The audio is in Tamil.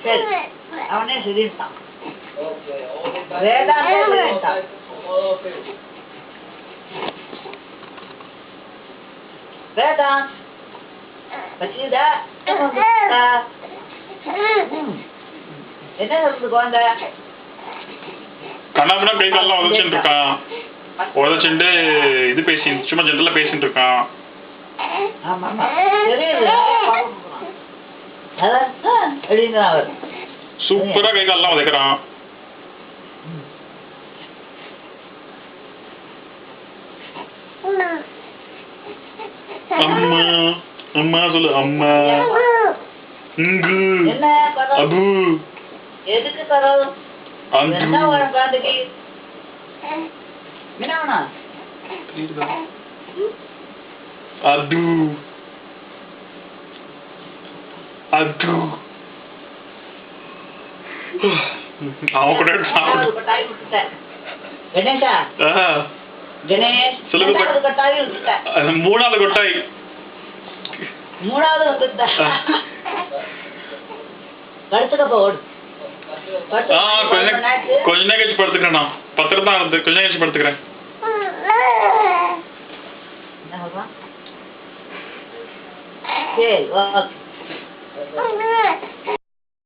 சரி அவனே சொல்லிட்டான். வேதாந்தே சொல்லிட்டான். வேதாந்த் பசிதா என்ன சொல்றது குழந்தை? கண்ணாபின்னா கை காலெல்லாம் உதச்சிட்டு இருக்கான். உதச்சுட்டு இது பேசி சும்மா ஜென்ரலா பேசிட்டு இருக்கான். சூப்பரா கை காலெல்லாம் உதைக்கிறான். அம்மா அம்மா சொல்லு அம்மா இங்கு அபு எதுக்கு கரவு என்ன குழந்தைக்கு என்ன அது அது அவன் கூட கணேஷா கணேஷ் மூணாவது கொட்டாய் மூணாவது வந்துட்டா படுத்துக்கப்போ ஓடு. கொஞ்ச நேரம் கழிச்சு படுத்துக்கிறேன். நான் பத்திரம் தான் இருந்து கொஞ்ச நேரம் கழிச்சு படுத்துக்கிறேன். என்ன சொல்றான்? சரி ஓகே.